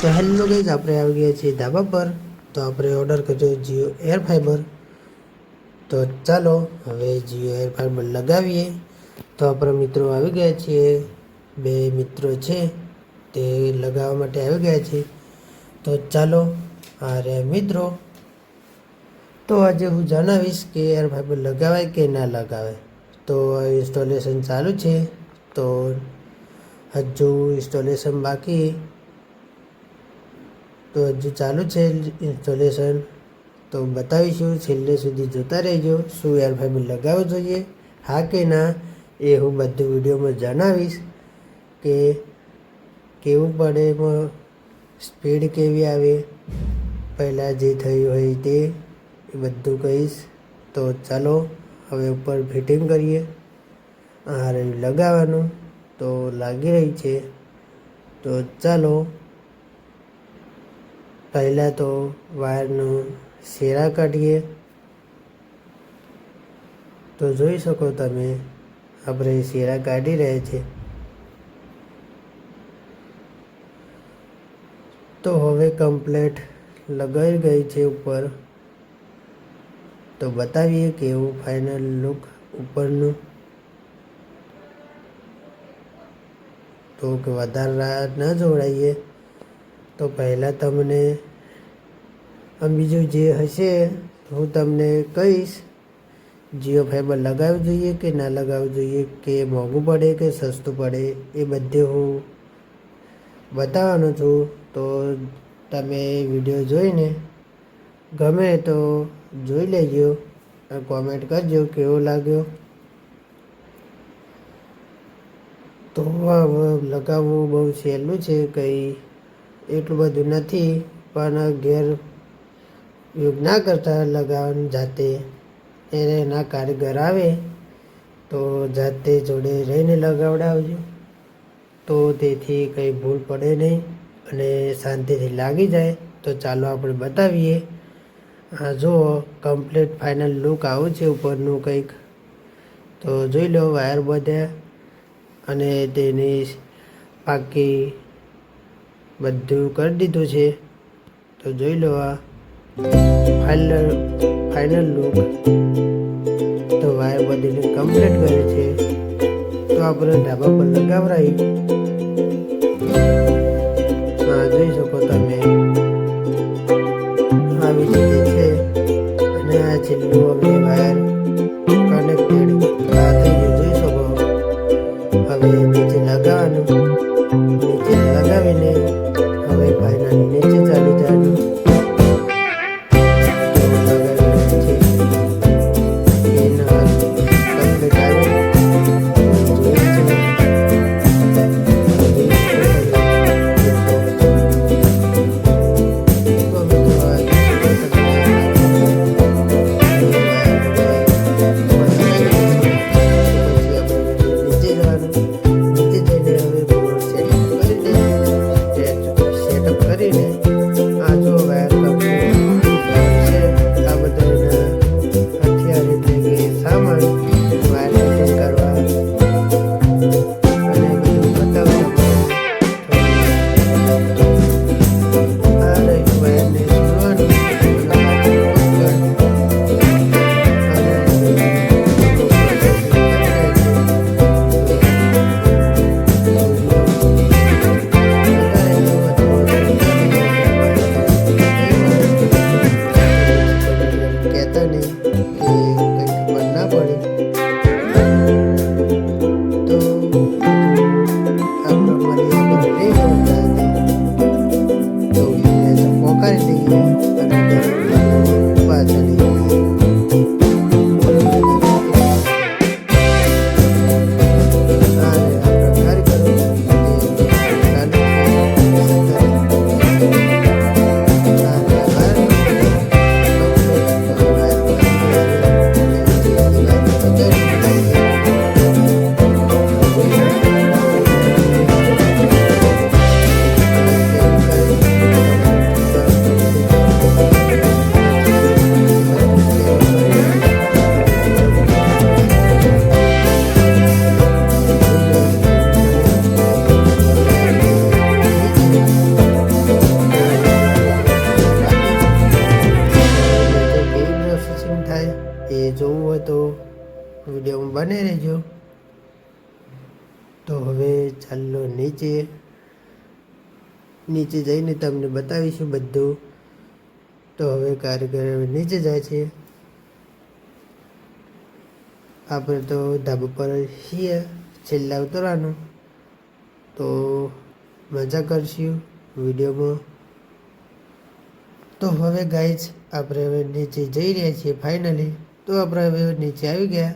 તો hello guys, આપણે આવી ગયા છીએ ધાબા પર. તો આપણે ઓર્ડર કર્યો જીઓ એર ફાઈબર. તો ચાલો હવે જીઓ એર ફાઈબર લગાવીએ. તો આપણા મિત્રો આવી ગયા છીએ, બે મિત્રો છે તે લગાવવા માટે આવી ગયા છે. તો ચાલો અરે મિત્રો, તો આજે હું જણાવીશ કે એર ફાઈબર લગાવાય કે ના લગાવાય. તો ઇન્સ્ટોલેશન ચાલુ છે, તો હજુ ઇન્સ્ટોલેશન બાકી, તો હજુ ચાલુ છે ઇન્સ્ટોલેશન. તો બતાવીશું, છેલ્લે સુધી જોતા રહેજો. શું એર ફાઈબર લગાવવું જોઈએ, હા કે ના, એ હું બધું વિડીયોમાં જણાવીશ. કે કેવું પડે, એમાં સ્પીડ કેવી આવે, પહેલાં જે થયું હોય તે એ બધું કહીશ. તો ચાલો હવે ઉપર ફિટિંગ કરીએ. આ રહ્યું લગાવવાનું, તો લાગી રહી છે. તો ચાલો પહેલાં તો વાયરનું શેરા કાઢીએ. તો જોઈ શકો તમે, આપણે શેરા કાઢી રહ્યા છે. તો હવે કમ્પ્લેટ લગાવી ગઈ છે ઉપર. તો બતાવીએ કેવું ફાઇનલ લુક ઉપરનું. તો કે વધારે રાત ન જોડાઈએ, તો પહેલાં તમને બીજું જે હશે હું તમને કહીશ. જીઓ ફાઈબર લગાવવું જોઈએ કે ના લગાવવું જોઈએ, કે મોંઘું પડે કે સસ્તું પડે, એ બધે હું બતાવવાનો છું. તો તમે વિડીયો જોઈને ગમે તો જોઈ લેજો, કોમેન્ટ કરજો કેવો લાગ્યો. તો લગાવવું બહુ સહેલું છે, કંઈ એટલું બધું નથી. પણ ઘેર યોગ ના કરતા લગાવવાનું જાતે, એને એના કારીગર આવે તો જાતે જોડે રહીને લગાવડાવજો. તો તેથી કંઈ ભૂલ પડે નહીં અને શાંતિથી લાગી જાય. તો ચાલો આપણે બતાવીએ. હા જુઓ, કમ્પ્લીટ ફાઇનલ લુક આવું છે ઉપરનું કંઈક. તો જોઈ લો, વાયર બધા અને તેની પાકી બધું કરી દીધું છે. તો જોઈ લો આ ફાઇનલ લુક. તો વાયર બધીને કમ્પ્લીટ કરે છે. તો આપણે ધાબા પર લગાવરાઈ. હા જોઈ શકો તમે, આવી રીતે છે. અને આ છેલ્લું હવે વાયર કનેક્ટેડ આ થઈ ગયું, જોઈ શકો. હવે નીચે લગાવવાનું, નીચે લગાવીને હવે ફાઇનલ નીચે ચાલી જવાનું. Okay. એ જોવું હોય તો વિડીયોમાં બને રહેજો. તો હવે ચાલો નીચે જઈને તમને બતાવીશું બધું. તો હવે કારીગર નીચે જાય છે. આપણે તો ધાબા પર છીએ, છેલ્લા ઉતરવાનું. તો મજા કરશું વિડીયોમાં. તો હવે ગાઈઝ આપણે હવે નીચે જઈ રહ્યા છીએ ફાઇનલી. તો આપણે હવે નીચે આવી ગયા.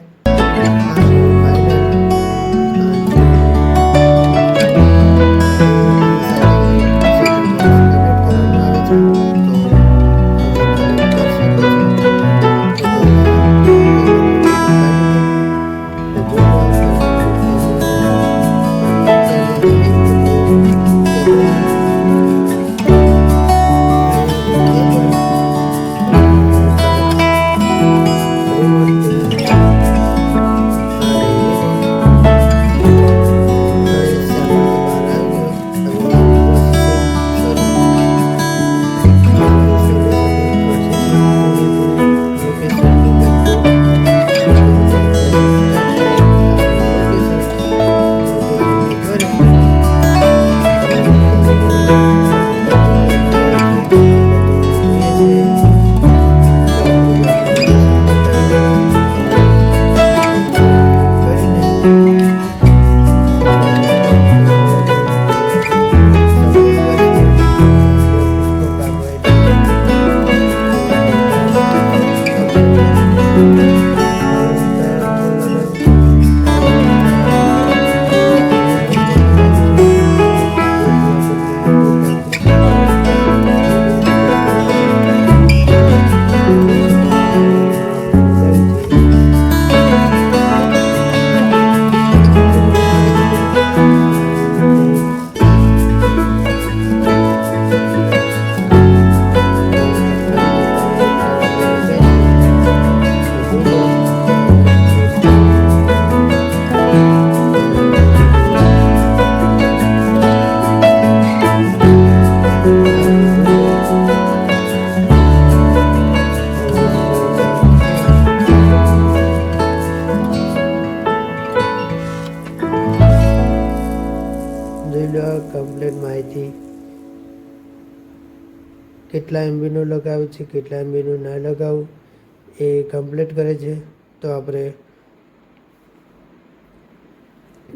કમ્પ્લીટ માહિતી કેટલા એમબીનું લગાવ્યું છે, કેટલા એમબીનું ના લગાવવું એ કમ્પ્લીટ કરે છે. તો આપણે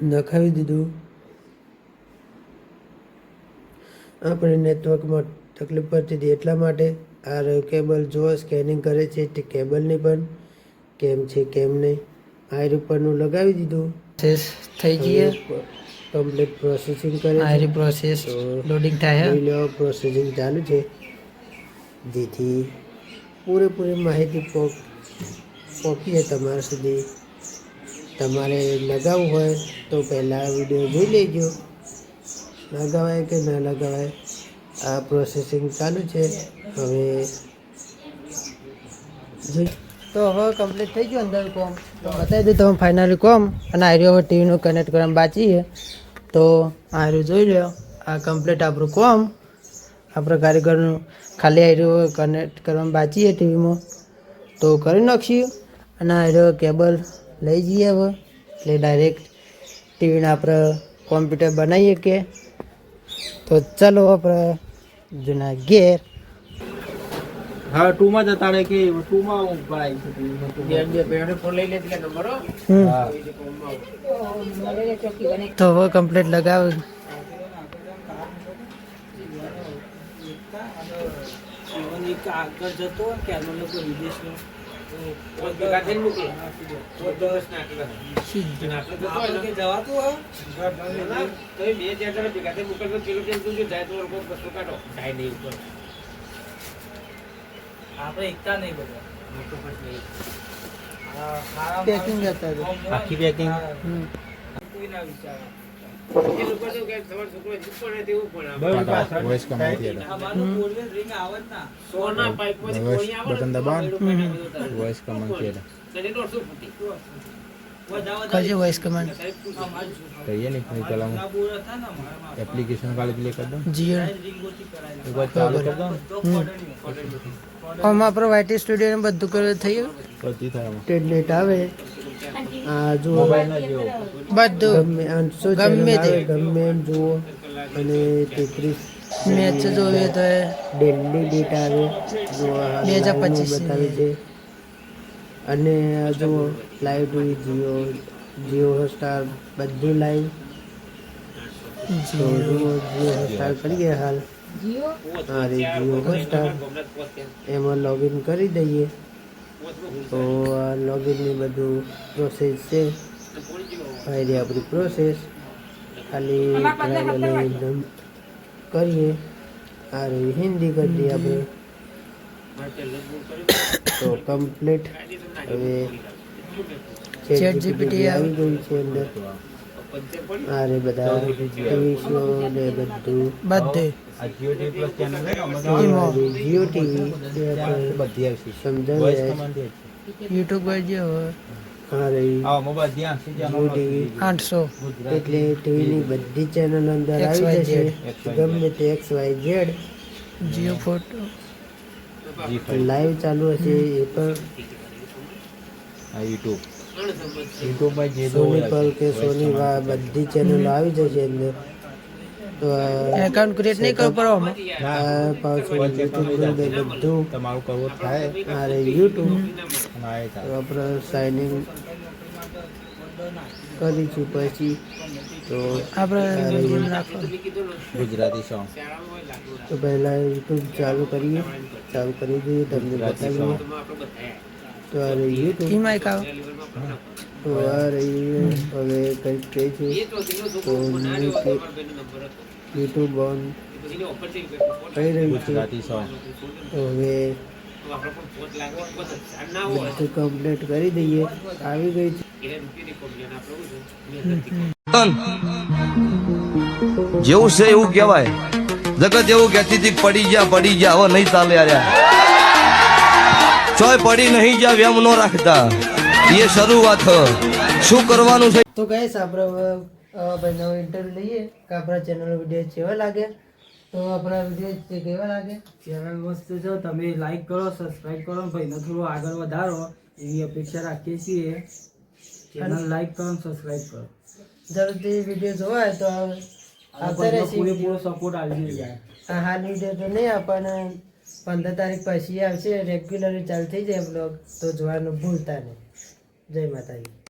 નખાવી દીધું. આપણે નેટવર્કમાં તકલીફ પડતી હતી એટલા માટે આ કેબલ જો સ્કેનિંગ કરે છે તે કેબલની પણ કેમ છે કેમ નહીં આયર ઉપરનું લગાવી દીધું. થઈ ગઈ કમ્પ્લીટ પ્રોસેસિંગ કરે છે. પ્રોસેસ લોડિંગ થાય પ્રોસેસિંગ ચાલુ છે, જેથી પૂરેપૂરી માહિતી પહોંચીએ તમારા સુધી. તમારે લગાવવું હોય તો પહેલાં વિડીયો જોઈ લેજો, લગાવાય કે ના લગાવાય. આ પ્રોસેસિંગ ચાલુ છે. હવે તો હવે કમ્પ્લીટ થઈ ગયું અંદર કોમ. તો બતાવી દઉં તમે ફાઇનલી કોમ. અને આર્યો હવે ટીવીનું કનેક્ટ કરવાનું બાકી છે. તો આર્યો જોઈ લો, આ કમ્પ્લીટ આપણું કોમ. આપણા કારીગરનું ખાલી આર્યો કનેક્ટ કરવાનું બાકી છે ટીવીમાં, તો કરી નાખીએ. અને આર્યો કેબલ લઈ જઈએ હવે, એટલે ડાયરેક્ટ ટીવીને આપણે કોમ્પ્યુટર બનાવીએ કે. તો ચાલો આપણે જૂના ઘેર. હા, ટુમાં જતા રહે કે ટુમાં ભાઈ તો હવે કમ્પ્લીટ લગાવ. આગળ જતો કેનો લોકો વિદેશમાં આપણે એકતા નહીં બધા પેકિંગ હતા આખી પેકિંગ કોઈ ના વિચાર બટન દબાવો વોઇસ કમાન્ડ કિયા કરજો વોઇસ કમાન્ડ કહીએ ને ભાઈ પેલા એપ્લિકેશન વાળી પ્લે કરી દો જીઓ એક વાર ચાલુ કરી દો આમાં આપણો વાઈટી સ્ટુડિયો ને બધું કરે થઈ ગયું પછી થાય આમાં. ટેબ્લેટ આવે આ જુઓ મોબાઈલ ના જેવો બધું ગમે ગમે તે ગમે એમ જુઓ અને 33 મેચ જોઈએ તો ડેલી ડેટ આવે જો 2025 બતાવે છે અને આ જુઓ લાઈવ ટીવી જીઓ હોટસ્ટાર બધું લાઈવ જીઓ હોટસ્ટાર કરીએ હાલ અરે જીઓ હોટસ્ટાર એમાં લોગિન કરી દઈએ તો આ લોગિનની બધું પ્રોસેસ છે ભાઈ આપણી પ્રોસેસ ખાલી અને એકદમ કરીએ આ રહી હિન્દી કરી દઈએ આપણે તો કમ્પ્લીટ હવે ચેટ જીપીટી આવી ગયું છે અંદર આ રે બધા ટીવી શો ને બધું બધે આ જીઓ ટીવી પ્લસ ચેનલ છે ને આમાં જીઓ ટીવી બધી આવશે સમજાય વોઇસ કમાન્ડ છે યુટ્યુબ પર જે હા રહી આ મોબાઈલ ધ્યાન છે જીઓ ટીવી 800 એટલે ટીવીની બધી ચેનલ અંદર આવી જશે ગમે તે XYZ જીઓ ફોટો લાઈવ ચાલુ હશે એ પણ આ યુટ્યુબ માં જે સોની પર કે સોની વા બધી ચેનલો આવી જશે અંદર તો એકાઉન્ટ ક્રિએટ નહીં કરવો પડે આમાં પાછું યુટ્યુબ બધું તમારું કરવું થાય અરે યુટ્યુબ અને આ એ થાય આપણે સાઇનિંગ કરીશું પછી તો આપણે ગુજરાતી સોંગ તો પહેલાં યુટ્યુબ ચાલુ કરીએ ચાલુ કરી દઈએ તમને બતાવીએ તો આ રહી યુટ્યુબ તો આ રહી હવે કંઈક કહે છે તો યુટ્યુબ ઓન કહી રહ્યું છે ગુજરાતી સોંગ તો હવે બધું કમ્પ્લીટ કરી દઈએ આવી ગઈ છે જેવું છે એવું કહેવાય જગત એવું કહેતી હતી પડી ગયા હવે નહીં ચાલે યાર ચોય પડી નહીં જા વેમ નો રાખતા એ શરૂઆત શું કરવાનું છે તો ગાઈસ આપણે હવે નવો ઇન્ટરવ્યુ લઈએ કે આપણા ચેનલ વિડીયો કેવા લાગે તો આપણા વિડીયો કેવા લાગે ચેનલ મસ્ત છે તમે લાઈક કરો સબસ્ક્રાઇબ કરો ભાઈને થોડું આગળ વધારો એવી અપેક્ષા રાખીએ છીએ ચેનલ લાઈક કરો સબસ્ક્રાઇબ કરો જરૂરથી વિડીયો જોવાય તો આવતા રહેશે પૂરેપૂરો સપોર્ટ આવી જાય આ હાલ વિડીયો તો નહીં આપણને 15 તારીખ પછી આવશે રેગ્યુલર ચાલુ થઈ જાય બ્લોગ તો જોવાનું ભૂલતા નહીં જય માતાજી